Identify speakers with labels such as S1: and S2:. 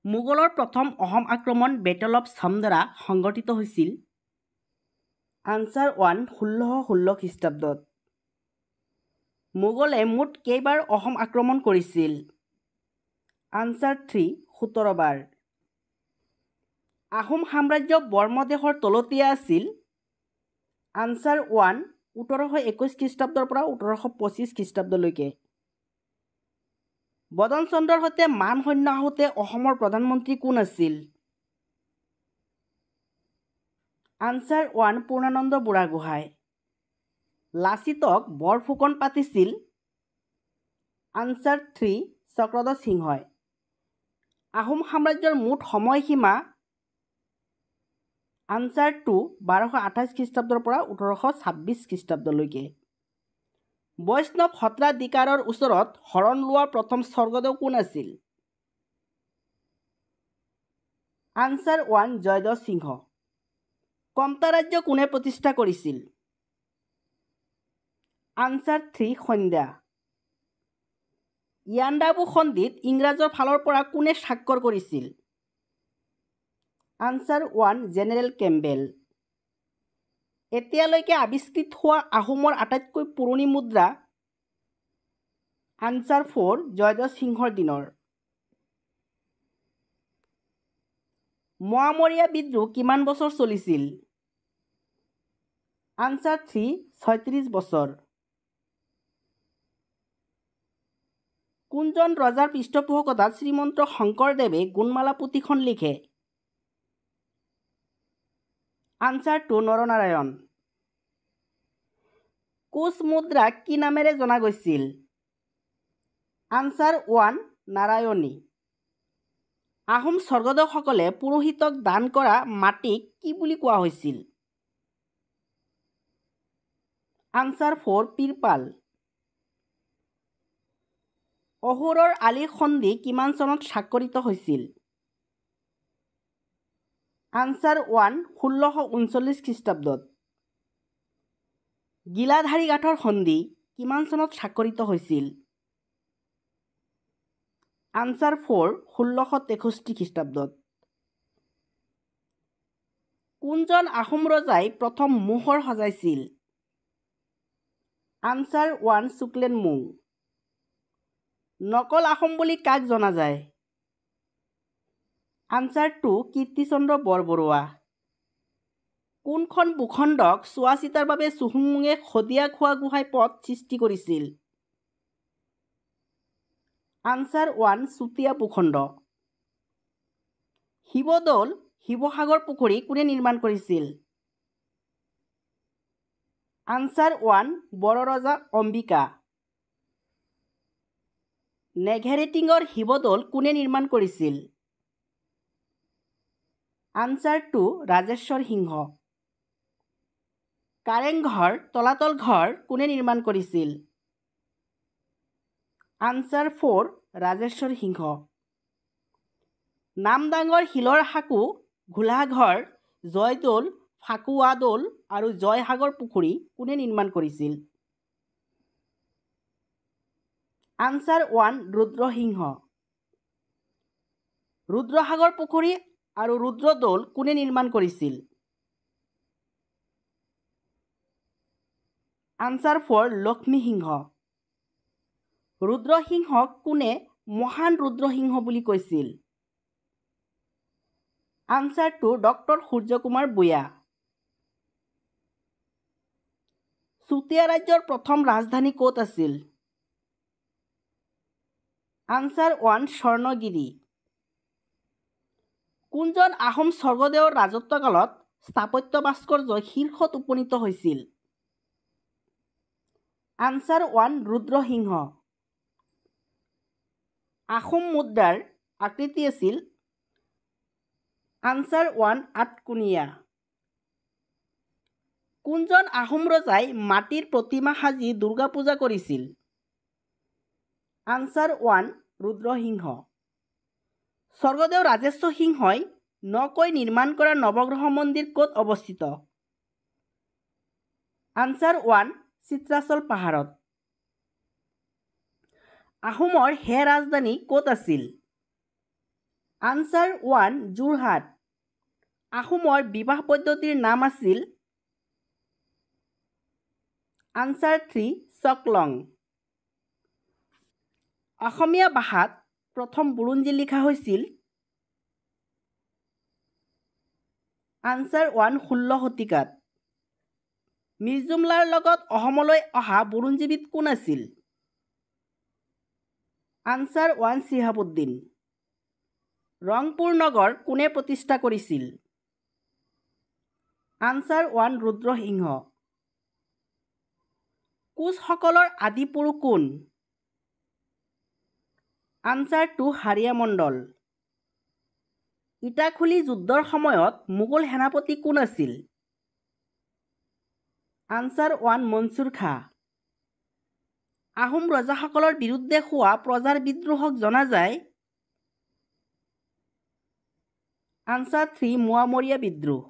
S1: মোগলৰ প্ৰথম অসম আক্ৰমণ বেটল অফ চামদাৰা সংঘটিত হৈছিল? আনচাৰ 1 1616 খ্ৰীষ্টাব্দত। মোগলে মুঠ কেইবাৰ অসম আক্ৰমণ কৰিছিল? আনচাৰ 3 17 বাৰ। আহোম সাম্ৰাজ্য বৰ্মদেশৰ তলতীয়া আছিল? আনচাৰ 1 1721 খ্ৰীষ্টাব্দৰ পৰা 1825 খ্ৰীষ্টাব্দলৈকে। বদন চন্দ্ৰৰ সৈতে মান সৈন্য আহোঁতে অসমৰ প্ৰধানমন্ত্ৰী কোন আছিল? আনচাৰ 1 পূৰ্ণানন্দ বুঢ়াগোহাঁই। লাচিতক বৰফুকন পাতিছিল? আনচাৰ 3 চক্ৰধ্বজ সিংহই। আহোম সাম্ৰাজ্যৰ মুঠ সময়সীমা? আনচাৰ 2 1228 খ্ৰীষ্টাব্দৰ পৰা 1826 খ্ৰীষ্টাব্দলৈকে। বৈষ্ণৱ সত্ৰাধিকাৰৰ ওচৰত শৰণ লোৱা প্ৰথম স্বৰ্গদেউ কোন আছিল? আনচাৰ 1 জয়ধ্বজ সিংহ। কমতা ৰাজ্য কোনে প্ৰতিষ্ঠা কৰিছিল? আনচাৰ 3 সন্ধ্যা। ইয়াণ্ডাবু সন্ধিত ইংৰাজৰ ফালৰ পৰা কোনে স্বাক্ষৰ কৰিছিল? Answer 1 general Campbell. এতিয়ালৈকে আৱিষ্কৃত হোৱা আহোমৰ আটাইতকৈ পুৰণি মুদ্ৰা? আনচাৰ 4 জয়ধ্বজ সিংহৰ দিনৰ। মোৱামৰীয়া বিদ্ৰোহ কিমান বছৰ চলিছিল? আনচাৰ 3 36 বছৰ। কোনজন ৰজাৰ পৃষ্ঠপোষকতাত শ্ৰীমন্ত শংকৰদেৱে গুণমালা পুথিখন লিখে? আনচাৰ 2 নৰনাৰায়ণ। কোচ মুদ্ৰাক কি নামেৰে জনা গৈছিল? আনচাৰ 1 নাৰায়ণী। আহোম স্বৰ্গদেউসকলে পুৰোহিতক দান কৰা মাটিক কি বুলি কোৱা হৈছিল? আনচাৰ 4 পিৰপাল। অসুৰৰ আলি সন্ধি কিমান চনত স্বাক্ষৰিত হৈছিল? আনচাৰ 1 1639 খ্ৰীষ্টাব্দত। গিলাধাৰী গাঁথৰ সন্ধি কিমান চনত স্বাক্ষৰিত হৈছিল? আনচাৰ 4 1663 খ্ৰীষ্টাব্দত। কোনজন আহোম ৰজাই প্ৰথম মোহৰ সজাইছিল? আনচাৰ 1 শুক্লেন মোং। নকল আহোম বুলি কাক জনা যায়? আনচাৰ 2 কীৰ্তিচন্দ্ৰ বৰবৰুৱা। কোনখন ভূখণ্ডক চোৱা চিতাৰ বাবে চুহুংমুঙে শদিয়া খোৱা গোহাঁই পথ সৃষ্টি কৰিছিল? আনচাৰ 1 চুতীয়া ভূখণ্ড। শিৱদৌল শিৱসাগৰ পুখুৰী কোনে নিৰ্মাণ কৰিছিল? আনচাৰ 1 বৰৰজা অম্বিকা। নেঘেৰিটিঙৰ শিৱদৌল কোনে নিৰ্মাণ কৰিছিল? আনচাৰ 2 ৰাজেশ্বৰ সিংহ। কাৰেংঘৰ তলাতল ঘৰ কোনে নিৰ্মাণ কৰিছিল? আনচাৰ 4 ৰাজেশ্বৰ সিংহ। নামদাঙৰ শিলৰ সাঁকো, ঘোলাঘৰ, জয়দৌল, ফাকুৱা দৌল আৰু জয়সাগৰ পুখুৰী কোনে নিৰ্মাণ কৰিছিল? আনচাৰ 1 ৰুদ্ৰসিংহ। ৰুদ্ৰসাগৰ পুখুৰী আৰু ৰুদ্ৰদৌল কোনে নিৰ্মাণ কৰিছিল? আনচাৰ 4 লক্ষ্মীসিংহ। ৰুদ্ৰসিংহক কোনে মহান ৰুদ্ৰসিংহ বুলি কৈছিল? আনচাৰ 2 ডক্টৰ সূৰ্যকুমাৰ বুয়া। চুতীয়া ৰাজ্যৰ প্ৰথম ৰাজধানী ক'ত আছিল? আনচাৰ 1 স্বৰ্ণগিৰি। কোনজন আহোম স্বৰ্গদেউৰ ৰাজত্বকালত স্থাপত্য ভাস্কৰ্য শীৰ্ষত উপনীত হৈছিল? আনচাৰ 1 ৰুদ্ৰসিংহ। আহোম মুদ্ৰাৰ আকৃতি আছিল? আনচাৰ 1 আঠকোণীয়া। কোনজন আহোম ৰজাই মাটিৰ প্ৰতিমা সাজি দুৰ্গা পূজা কৰিছিল? আনচাৰ 1 ৰুদ্ৰসিংহ। স্বৰ্গদেউ ৰাজেশ্বৰ সিংহই নকৈ নিৰ্মাণ কৰা নৱগ্ৰহ মন্দিৰ ক'ত অৱস্থিত? আনচাৰ 1 চিত্ৰাচল পাহাৰত। আহোমৰ হে ৰাজধানী ক'ত আছিল? আনচাৰ 1 যোৰহাট। আহোমৰ বিবাহ পদ্ধতিৰ নাম আছিল আনচাৰ 3 চকলং। অসমীয়া ভাষাত প্ৰথম বুৰঞ্জী লিখা হৈছিল আনচাৰ 1 16 শতিকাত। মিৰ জুমলাৰ লগত অসমলৈ অহা বুৰঞ্জীবিদ কোন আছিল? আনচাৰ 1 চিহাবুদ্দিন। ৰংপুৰ নগৰ কোনে প্ৰতিষ্ঠা কৰিছিল? আনচাৰ 1 ৰুদ্ৰসিংহ। কোচসকলৰ আদি পুৰুষ কোন? আনচাৰ 2 হাৰিয়া মণ্ডল। ইটাখুলি যুদ্ধৰ সময়ত মোগল সেনাপতি কোন আছিল? আনচাৰ 1 মনচুৰ খাঁ। আহোম ৰজাসকলৰ বিৰুদ্ধে হোৱা প্ৰজাৰ বিদ্ৰোহক জনা যায় আনচাৰ 3 মোৱামৰীয়া বিদ্ৰোহ।